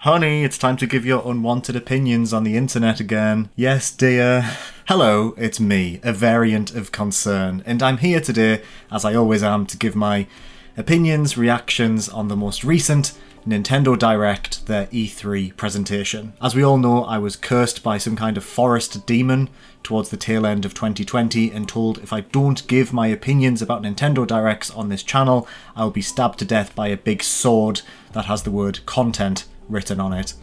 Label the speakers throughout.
Speaker 1: Honey, it's time to give your unwanted opinions on the internet again. Yes, dear. Hello, it's me, a variant of concern, and I'm here today, as I always am, to give my opinions, reactions on the most recent Nintendo Direct, their E3 presentation. As we all know, I was cursed by some kind of forest demon towards the tail end of 2020 and told if I don't give my opinions about Nintendo Directs on this channel, I'll be stabbed to death by a big sword that has the word content written on it.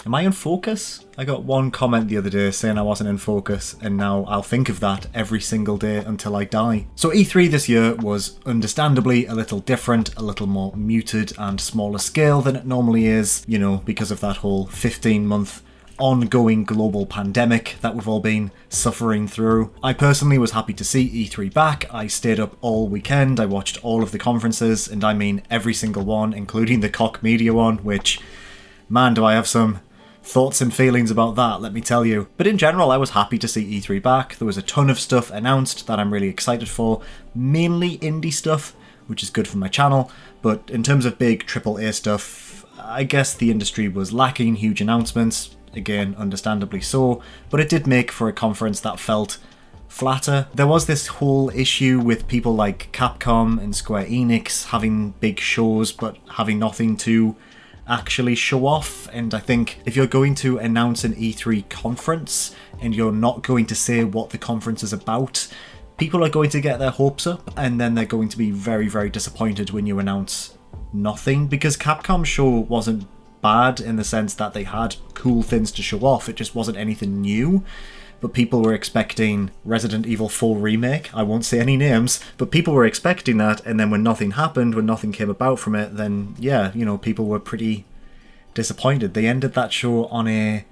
Speaker 1: Am I in focus? I got one comment the other day saying I wasn't in focus, and now I'll think of that every single day until I die. So E3 this year was understandably a little different, a little more muted and smaller scale than it normally is, you know, because of that whole 15-month ongoing global pandemic that we've all been suffering through. I personally was happy to see E3 back. I stayed up all weekend, I watched all of the conferences, and I mean every single one, including the Koch Media one, which, man, do I have some thoughts and feelings about that, let me tell you. But in general, I was happy to see E3 back. There was a ton of stuff announced that I'm really excited for, mainly indie stuff, which is good for my channel, but in terms of big AAA stuff, I guess the industry was lacking huge announcements. Again, understandably so, but it did make for a conference that felt flatter. There was this whole issue with people like Capcom and Square Enix having big shows but having nothing to actually show off, and I think if you're going to announce an E3 conference and you're not going to say what the conference is about, people are going to get their hopes up and then they're going to be very, very disappointed when you announce nothing, because Capcom's show wasn't bad in the sense that they had cool things to show off, it just wasn't anything new. But people were expecting Resident Evil 4 Remake, I won't say any names, but people were expecting that, and then when nothing happened, when nothing came about from it, then yeah, you know, people were pretty disappointed. They ended that show on a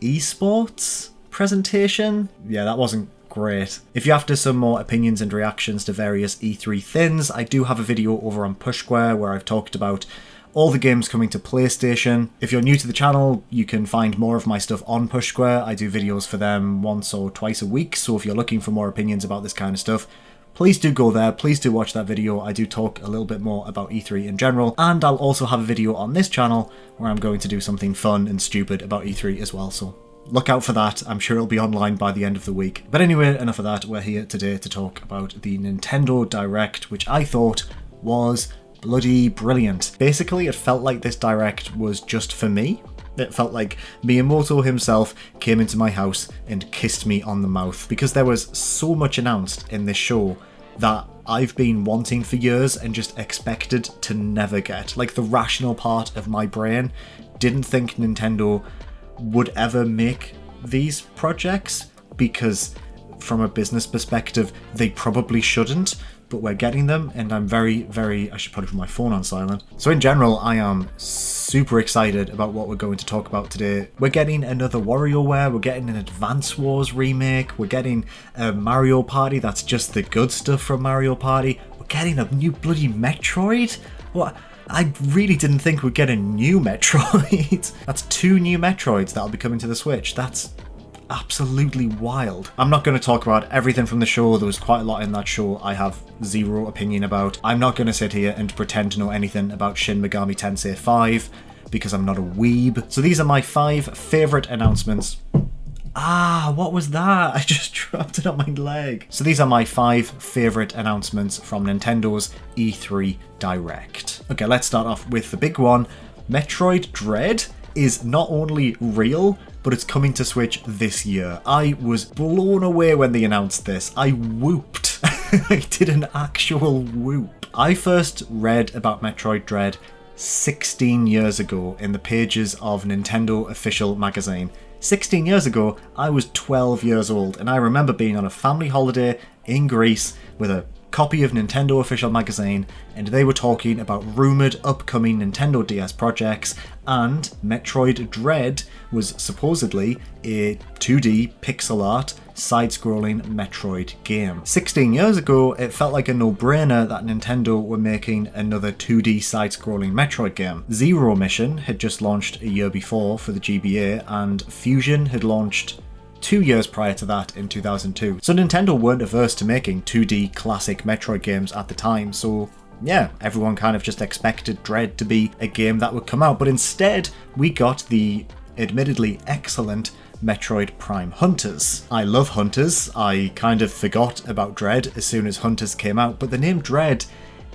Speaker 1: esports presentation. Yeah, that wasn't great. If you're after some more opinions and reactions to various E3 things, I do have a video over on Pushsquare where I've talked about all the games coming to PlayStation. If you're new to the channel, you can find more of my stuff on Pushsquare. I do videos for them once or twice a week, so if you're looking for more opinions about this kind of stuff, please do go there, please do watch that video. I do talk a little bit more about E3 in general, and I'll also have a video on this channel where I'm going to do something fun and stupid about E3 as well, so look out for that. I'm sure it'll be online by the end of the week. But anyway, enough of that. We're here today to talk about the Nintendo Direct, which I thought was bloody brilliant. Basically, it felt like this Direct was just for me. It felt like Miyamoto himself came into my house and kissed me on the mouth, because there was so much announced in this show that I've been wanting for years and just expected to never get. Like, the rational part of my brain didn't think Nintendo would ever make these projects, because from a business perspective, they probably shouldn't, but we're getting them, and I'm very, I should probably put my phone on silent. So in general, I am super excited about what we're going to talk about today. We're getting another Warioware, we're getting an Advance Wars remake, we're getting a Mario Party that's just the good stuff from Mario Party, we're getting a new bloody Metroid? What? I really didn't think we'd get a new Metroid. That's 2 new Metroids that'll be coming to the Switch. That's absolutely wild. I'm not going to talk about everything from the show. There was quite a lot in that show I have zero opinion about. I'm not going to sit here and pretend to know anything about Shin Megami Tensei 5 because I'm not a weeb. So these are my 5 favourite announcements. What was that? I just dropped it on my leg. So these are my 5 favourite announcements from Nintendo's E3 Direct. Okay, let's start off with the big one. Metroid Dread is not only real, but it's coming to Switch this year. I was blown away when they announced this. I whooped. I did an actual whoop. I first read about Metroid Dread 16 years ago in the pages of Nintendo Official Magazine. 16 years ago, I was 12 years old, and I remember being on a family holiday in Greece with a copy of Nintendo Official Magazine, and they were talking about rumoured upcoming Nintendo DS projects, and Metroid Dread was supposedly a 2D pixel art side-scrolling Metroid game. 16 years ago, it felt like a no-brainer that Nintendo were making another 2D side-scrolling Metroid game. Zero Mission had just launched a year before for the GBA, and Fusion had launched 2 years prior to that in 2002. So Nintendo weren't averse to making 2D classic Metroid games at the time, so yeah, everyone kind of just expected Dread to be a game that would come out, but instead we got the admittedly excellent Metroid Prime Hunters. I love Hunters. I kind of forgot about Dread as soon as Hunters came out, but the name Dread,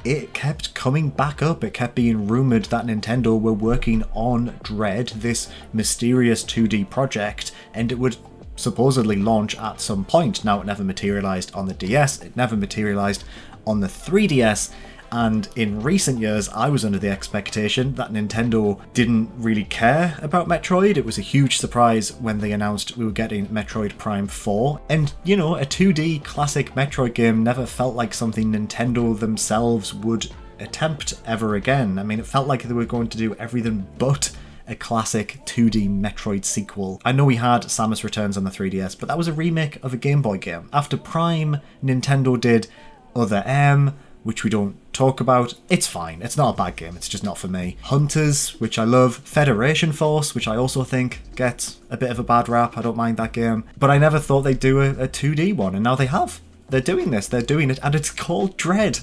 Speaker 1: it kept coming back up. It kept being rumoured that Nintendo were working on Dread, this mysterious 2D project, and it would supposedly launch at some point. Now, it never materialised on the DS, it never materialised on the 3DS, and in recent years I was under the expectation that Nintendo didn't really care about Metroid. It was a huge surprise when they announced we were getting Metroid Prime 4, and you know, a 2D classic Metroid game never felt like something Nintendo themselves would attempt ever again. I mean, it felt like they were going to do everything but a classic 2D Metroid sequel. I know we had Samus Returns on the 3DS, but that was a remake of a Game Boy game. After Prime, Nintendo did Other M, which we don't talk about. It's fine. It's not a bad game. It's just not for me. Hunters, which I love. Federation Force, which I also think gets a bit of a bad rap. I don't mind that game. But I never thought they'd do a 2D one, and now they have. They're doing this. They're doing it, and it's called Dread.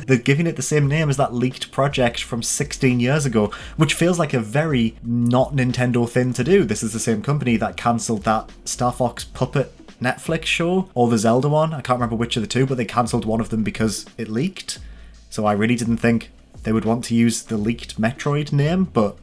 Speaker 1: They're giving it the same name as that leaked project from 16 years ago, which feels like a very not Nintendo thing to do. This is the same company that cancelled that Star Fox Puppet Netflix show, or the Zelda one. I can't remember which of the two, but they cancelled one of them because it leaked. So I really didn't think they would want to use the leaked Metroid name, but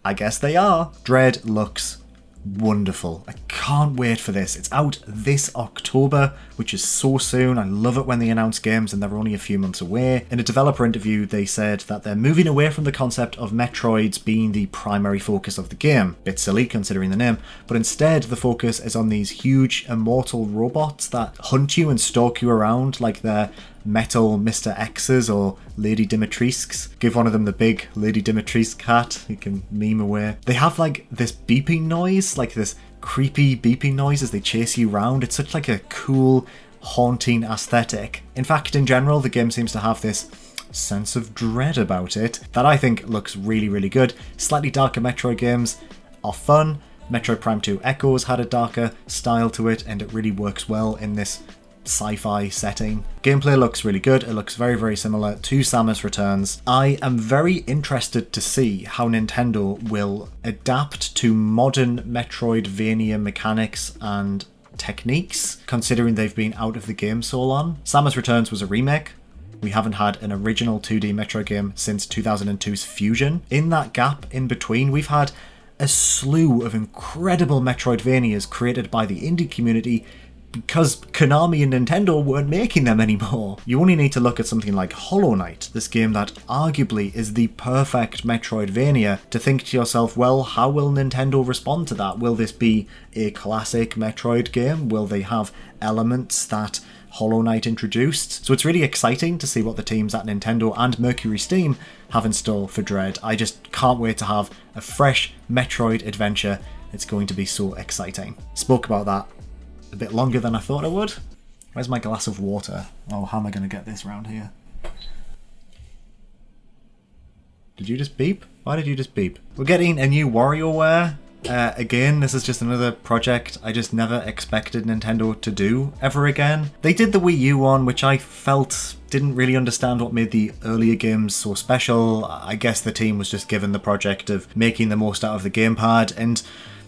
Speaker 1: I guess they are. Dread looks wonderful. I can't wait for this. It's out this October, which is so soon. I love it when they announce games and they're only a few months away. In a developer interview, they said that they're moving away from the concept of Metroids being the primary focus of the game. Bit silly considering the name, but instead the focus is on these huge immortal robots that hunt you and stalk you around like they're metal Mr. X's or Lady Dimitrisks. Give one of them the big Lady Dimitrisks hat, you can meme away. They have like this beeping noise, like this creepy beeping noise as they chase you around. It's such like a cool, haunting aesthetic. In fact, in general, the game seems to have this sense of dread about it that I think looks really, really good. Slightly darker Metroid games are fun. Metroid Prime 2 Echoes had a darker style to it, and it really works well in this sci-fi setting. Gameplay looks really good. It looks very, very similar to Samus Returns. I am very interested to see how Nintendo will adapt to modern Metroidvania mechanics and techniques, considering they've been out of the game so long. Samus Returns was a remake. We haven't had an original 2D Metroid game since 2002's Fusion. In that gap in between, we've had a slew of incredible Metroidvanias created by the indie community because Konami and Nintendo weren't making them anymore. You only need to look at something like Hollow Knight, this game that arguably is the perfect Metroidvania, to think to yourself, well, how will Nintendo respond to that? Will this be a classic Metroid game? Will they have elements that Hollow Knight introduced? So it's really exciting to see what the teams at Nintendo and Mercury Steam have in store for Dread. I just can't wait to have a fresh Metroid adventure. It's going to be so exciting. Spoke about that a bit longer than I thought I would. Where's my glass of water? Oh, how am I going to get this round here? Did you just beep? Why did you just beep? We're getting a new Warioware. Again, this is just another project I just never expected Nintendo to do ever again. They did the Wii U one, which I felt didn't really understand what made the earlier games so special. I guess the team was just given the project of making the most out of the gamepad, and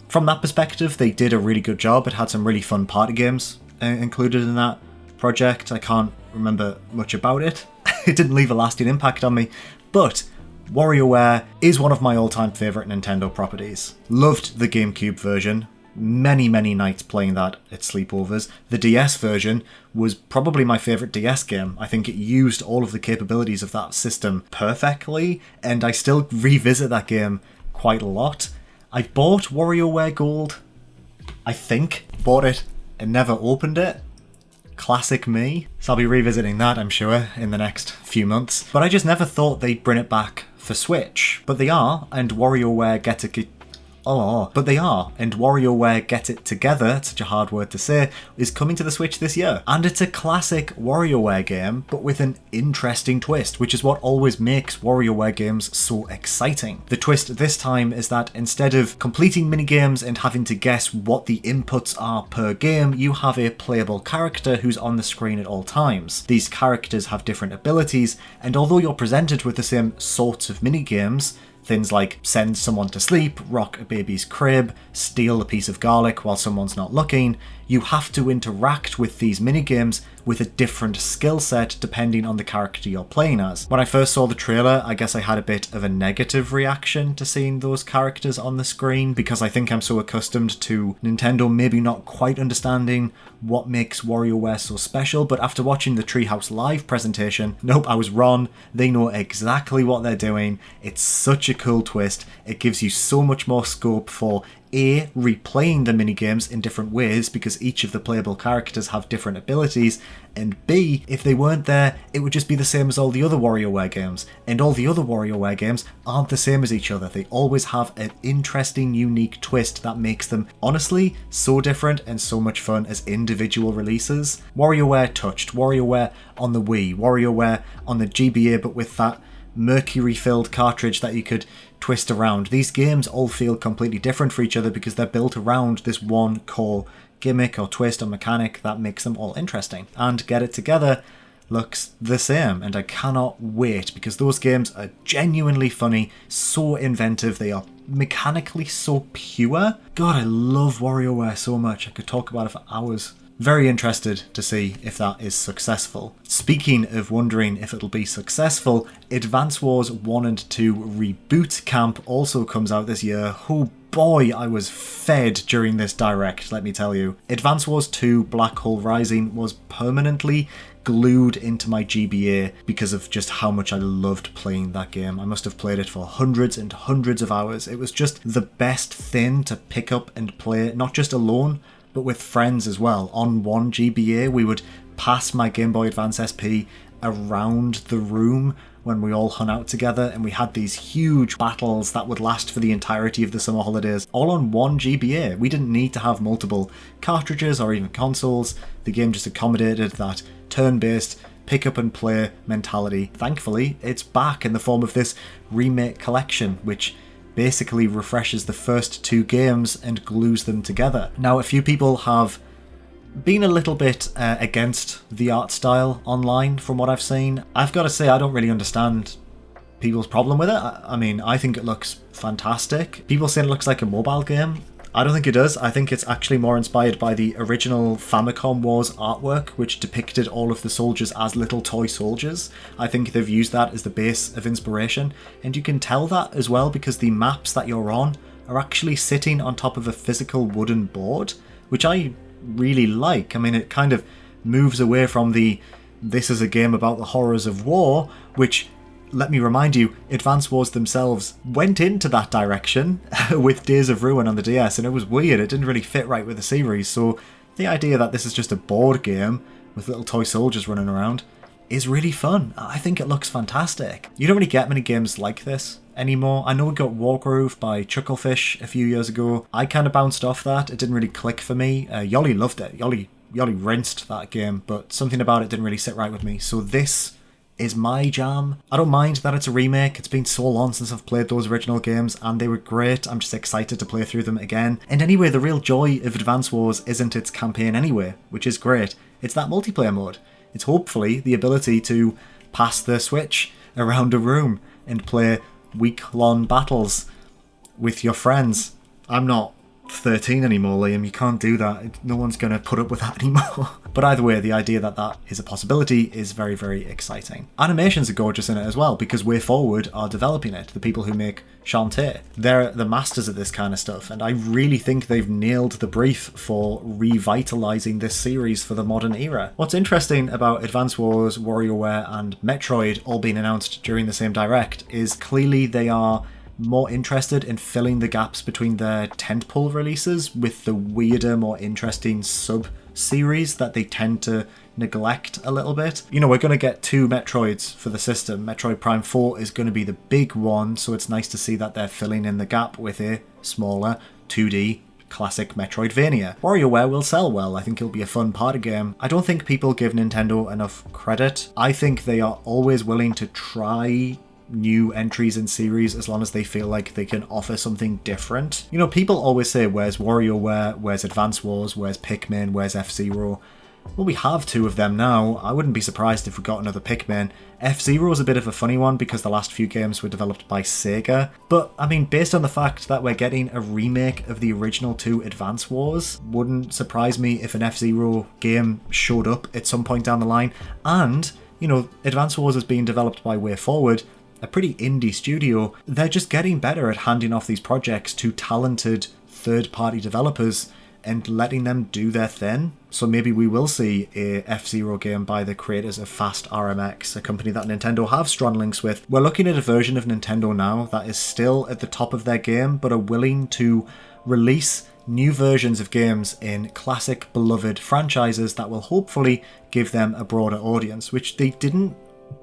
Speaker 1: from that perspective, they did a really good job. It had some really fun party games included in that project. I can't remember much about it. It didn't leave a lasting impact on me, but WarioWare is one of my all-time favourite Nintendo properties. Loved the GameCube version. Many, many nights playing that at sleepovers. The DS version was probably my favourite DS game. I think it used all of the capabilities of that system perfectly, and I still revisit that game quite a lot. I bought WarioWare Gold, I think. Bought it and never opened it. Classic me. So I'll be revisiting that, I'm sure, in the next few months. But I just never thought they'd bring it back for Switch. But they are, and WarioWare Oh, but they are, and WarioWare Get It Together, such a hard word to say, is coming to the Switch this year. And it's a classic WarioWare game, but with an interesting twist, which is what always makes WarioWare games so exciting. The twist this time is that instead of completing minigames and having to guess what the inputs are per game, you have a playable character who's on the screen at all times. These characters have different abilities, and although you're presented with the same sorts of minigames, things like send someone to sleep, rock a baby's crib, steal a piece of garlic while someone's not looking, you have to interact with these minigames with a different skill set depending on the character you're playing as. When I first saw the trailer, I guess I had a bit of a negative reaction to seeing those characters on the screen because I think I'm so accustomed to Nintendo maybe not quite understanding what makes WarioWare so special, but after watching the Treehouse Live presentation, nope, I was wrong. They know exactly what they're doing. It's such a cool twist. It gives you so much more scope for A, replaying the minigames in different ways because each of the playable characters have different abilities, and B, if they weren't there, it would just be the same as all the other WarioWare games, and all the other WarioWare games aren't the same as each other. They always have an interesting, unique twist that makes them, honestly, so different and so much fun as individual releases. WarioWare Touched, WarioWare on the Wii, WarioWare on the GBA, but with that mercury-filled cartridge that you could twist around. These games all feel completely different for each other because they're built around this one core gimmick or twist or mechanic that makes them all interesting. And Get It Together looks the same, and I cannot wait because those games are genuinely funny, so inventive, they are mechanically so pure. God, I love WarioWare so much, I could talk about it for hours. Very interested to see if that is successful. Speaking of wondering if it'll be successful, Advance Wars 1 and 2 Reboot Camp also comes out this year. Oh boy, I was fed during this direct, let me tell you. Advance Wars 2 Black Hole Rising was permanently glued into my GBA because of just how much I loved playing that game. I must have played it for hundreds and hundreds of hours. It was just the best thing to pick up and play, not just alone, but with friends as well. On one GBA, we would pass my Game Boy Advance SP around the room when we all hung out together, and we had these huge battles that would last for the entirety of the summer holidays, all on one GBA. We didn't need to have multiple cartridges or even consoles. The game just accommodated that turn-based pick up and play mentality. Thankfully, it's back in the form of this remake collection, which basically refreshes the first two games and glues them together. Now, a few people have been a little bit against the art style online from what I've seen. I've got to say, I don't really understand people's problem with it. I mean, I think it looks fantastic. People say it looks like a mobile game. I don't think it does. I think it's actually more inspired by the original Famicom Wars artwork, which depicted all of the soldiers as little toy soldiers. I think they've used that as the base of inspiration, and you can tell that as well because the maps that you're on are actually sitting on top of a physical wooden board, which I really like. I mean, it kind of moves away from the this is a game about the horrors of war, which, let me remind you, Advance Wars themselves went into that direction with Days of Ruin on the DS, and it was weird. It didn't really fit right with the series, so the idea that this is just a board game with little toy soldiers running around is really fun. I think it looks fantastic. You don't really get many games like this anymore. I know we got Wargroove by Chucklefish a few years ago. I kind of bounced off that. It didn't really click for me. Yoli loved it. Yoli rinsed that game, but something about it didn't really sit right with me. So this is my jam. I don't mind that it's a remake. It's been so long since I've played those original games and they were great. I'm just excited to play through them again. And anyway, the real joy of Advance Wars isn't its campaign anyway, which is great. It's that multiplayer mode. It's hopefully the ability to pass the Switch around a room and play week-long battles with your friends. I'm not 13 anymore, Liam. You can't do that. No one's going to put up with that anymore. But either way, the idea that that is a possibility is very, very exciting. Animations are gorgeous in it as well, because WayForward are developing it, the people who make Shantae. They're the masters of this kind of stuff, and I really think they've nailed the brief for revitalizing this series for the modern era. What's interesting about Advance Wars, WarioWare, and Metroid all being announced during the same direct is clearly they are more interested in filling the gaps between their tentpole releases with the weirder, more interesting sub-series that they tend to neglect a little bit. You know, we're going to get 2 Metroids for the system. Metroid Prime 4 is going to be the big one, so it's nice to see that they're filling in the gap with a smaller 2D classic Metroidvania. Warioware will sell well. I think it'll be a fun party game. I don't think people give Nintendo enough credit. I think they are always willing to try new entries in series as long as they feel like they can offer something different. You know, people always say, where's WarioWare, where's Advance Wars, where's Pikmin, where's F-Zero? Well, we have 2 of them now. I wouldn't be surprised if we got another Pikmin. F-Zero is a bit of a funny one because the last few games were developed by Sega. But, I mean, based on the fact that we're getting a remake of the original 2 Advance Wars, wouldn't surprise me if an F-Zero game showed up at some point down the line. And, you know, Advance Wars is being developed by WayForward, a pretty indie studio. They're just getting better at handing off these projects to talented third-party developers and letting them do their thing. So maybe we will see a F-Zero game by the creators of Fast RMX, a company that Nintendo have strong links with. We're looking at a version of Nintendo now that is still at the top of their game, but are willing to release new versions of games in classic beloved franchises that will hopefully give them a broader audience, which they didn't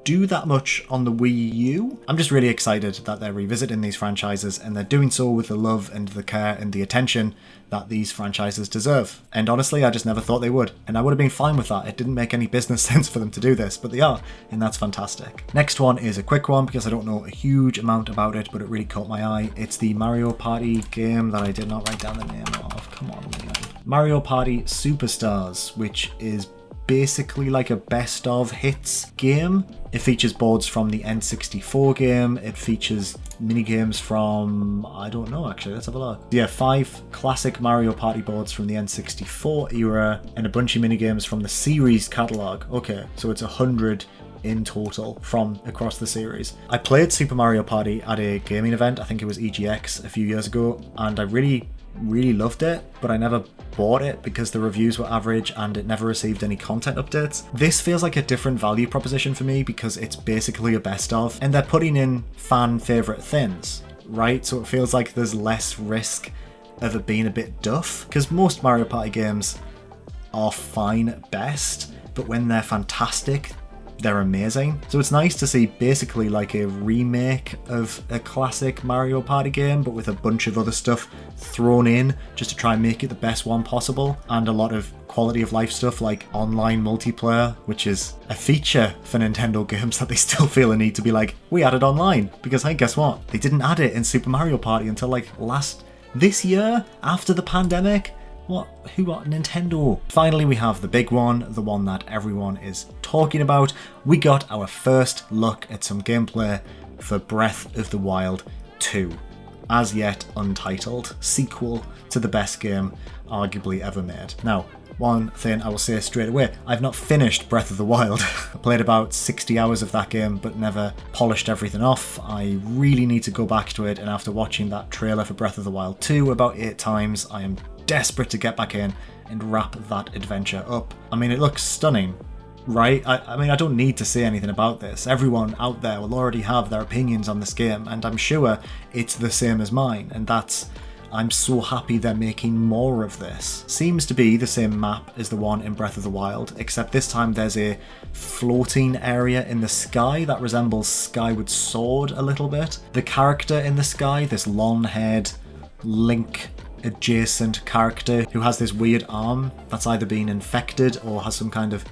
Speaker 1: do that much on the Wii U. I'm just really excited that they're revisiting these franchises, and they're doing so with the love and the care and the attention that these franchises deserve. And honestly, I just never thought they would, and I would have been fine with that. It didn't make any business sense for them to do this, but they are, and that's fantastic. Next one is a quick one because I don't know a huge amount about it, but it really caught my eye. It's the Mario Party game that I did not write down the name of. Come on, man. Mario Party Superstars, which is basically like a best of hits game. It features boards from the N64 game. It features minigames from, I don't know actually, let's have a look. Yeah, 5 classic Mario Party boards from the N64 era and a bunch of minigames from the series catalogue. Okay, so it's 100 in total from across the series. I played Super Mario Party at a gaming event, I think it was EGX a few years ago, and I really loved it, but I never bought it because the reviews were average and it never received any content updates. This feels like a different value proposition for me because it's basically a best of, and they're putting in fan favourite things, right? So it feels like there's less risk of it being a bit duff, because most Mario Party games are fine at best, but when they're fantastic, they're amazing. So it's nice to see basically like a remake of a classic Mario Party game, but with a bunch of other stuff thrown in just to try and make it the best one possible, and a lot of quality of life stuff like online multiplayer, which is a feature for Nintendo games that they still feel a need to be like, we added online, because hey, guess what? They didn't add it in Super Mario Party until like this year, after the pandemic. Who got Nintendo? Finally, we have the big one, the one that everyone is talking about. We got our first look at some gameplay for Breath of the Wild 2. As yet untitled, sequel to the best game arguably ever made. Now, one thing I will say straight away, I've not finished Breath of the Wild. I played about 60 hours of that game, but never polished everything off. I really need to go back to it, and after watching that trailer for Breath of the Wild 2 about 8 times, I am desperate to get back in and wrap that adventure up. I mean, it looks stunning, right? I mean, I don't need to say anything about this. Everyone out there will already have their opinions on this game, and I'm sure it's the same as mine, and I'm so happy they're making more of this. Seems to be the same map as the one in Breath of the Wild, except this time there's a floating area in the sky that resembles Skyward Sword a little bit. The character in the sky, this long-haired Link adjacent character who has this weird arm that's either been infected or has some kind of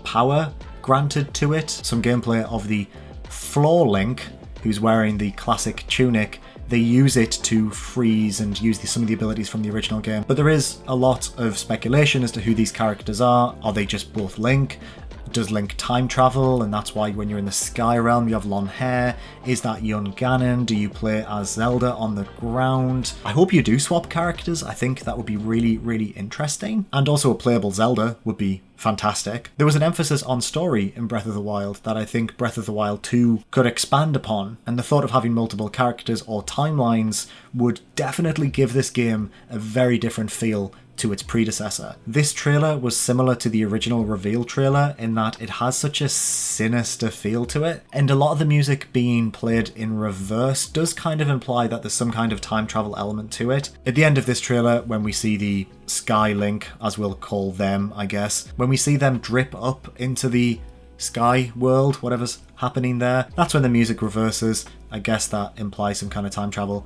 Speaker 1: power granted to it. Some gameplay of the Floor Link, who's wearing the classic tunic. They use it to freeze and use some of the abilities from the original game. But there is a lot of speculation as to who these characters are. Are they just both Link? Does Link time travel, and that's why when you're in the Sky Realm you have long hair? Is that young Ganon? Do you play as Zelda on the ground? I hope you do swap characters. I think that would be really interesting. And also a playable Zelda would be fantastic. There was an emphasis on story in Breath of the Wild that I think Breath of the Wild 2 could expand upon, and the thought of having multiple characters or timelines would definitely give this game a very different feel to its predecessor. This trailer was similar to the original reveal trailer in that it has such a sinister feel to it, and a lot of the music being played in reverse does kind of imply that there's some kind of time travel element to it. At the end of this trailer, when we see the Sky Link, as we'll call them, I guess, when we see them drip up into the sky world, whatever's happening there, that's when the music reverses. I guess that implies some kind of time travel.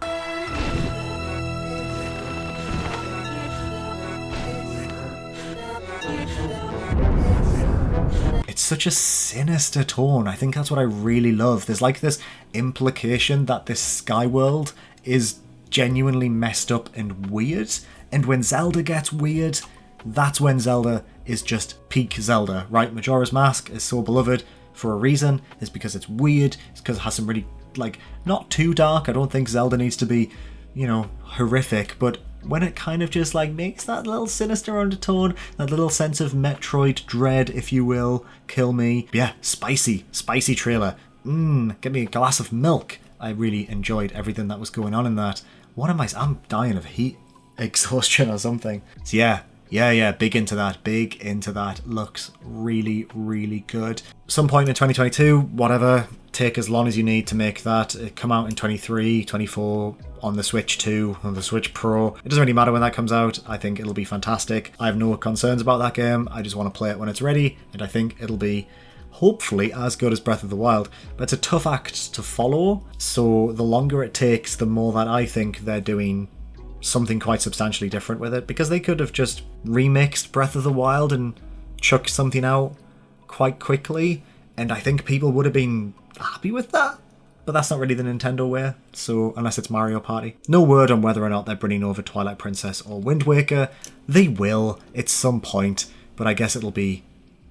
Speaker 1: It's such a sinister tone. I think that's what I really love. There's like this implication that this sky world is genuinely messed up and weird, and when Zelda gets weird, that's when Zelda is just peak Zelda, right? Majora's Mask is so beloved for a reason. It's because it's weird. It's because it has some really, like, not too dark. I don't think Zelda needs to be, you know, horrific, but when it kind of just like makes that little sinister undertone, that little sense of Metroid Dread, if you will, kill me. Yeah, spicy trailer. Get me a glass of milk. I really enjoyed everything that was going on in that. I'm dying of heat exhaustion or something. So yeah, big into that. Looks really, really good. Some point in 2022, whatever, take as long as you need to make that. It come out in 23, 24, on the Switch 2, on the Switch Pro. It doesn't really matter when that comes out. I think it'll be fantastic. I have no concerns about that game. I just want to play it when it's ready, and I think it'll be hopefully as good as Breath of the Wild. But it's a tough act to follow, so the longer it takes, the more that I think they're doing something quite substantially different with it, because they could have just remixed Breath of the Wild and chucked something out quite quickly, and I think people would have been happy with that. But that's not really the Nintendo way, so unless it's Mario Party. No word on whether or not they're bringing over Twilight Princess or Wind Waker. They will at some point, but I guess it'll be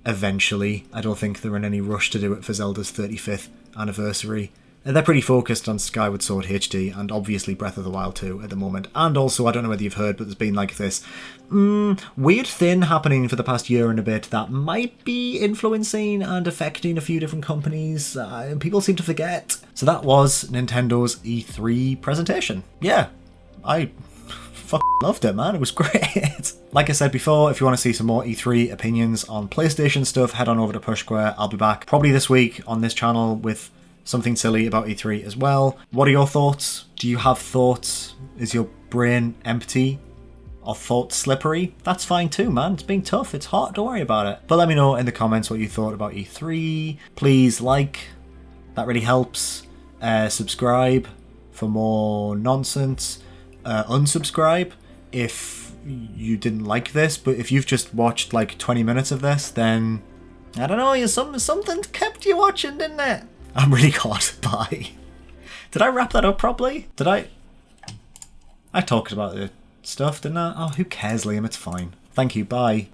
Speaker 1: eventually. I don't think they're in any rush to do it for Zelda's 35th anniversary. And they're pretty focused on Skyward Sword HD and obviously Breath of the Wild 2 at the moment. And also, I don't know whether you've heard, but there's been like this weird thing happening for the past year and a bit that might be influencing and affecting a few different companies. People seem to forget. So that was Nintendo's E3 presentation. Yeah, I loved it, man. It was great. Like I said before, if you want to see some more E3 opinions on PlayStation stuff, head on over to Push Square. I'll be back probably this week on this channel with something silly about E3 as well. What are your thoughts? Do you have thoughts? Is your brain empty? Or thoughts slippery? That's fine too, man. It's been tough. It's hot. Don't worry about it. But let me know in the comments what you thought about E3. Please like. That really helps. Subscribe for more nonsense. Unsubscribe if you didn't like this. But if you've just watched like 20 minutes of this, then I don't know. Something kept you watching, didn't it? I'm really hot. Bye. Did I wrap that up properly? Did I? I talked about the stuff, didn't I? Oh, who cares, Liam? It's fine. Thank you. Bye.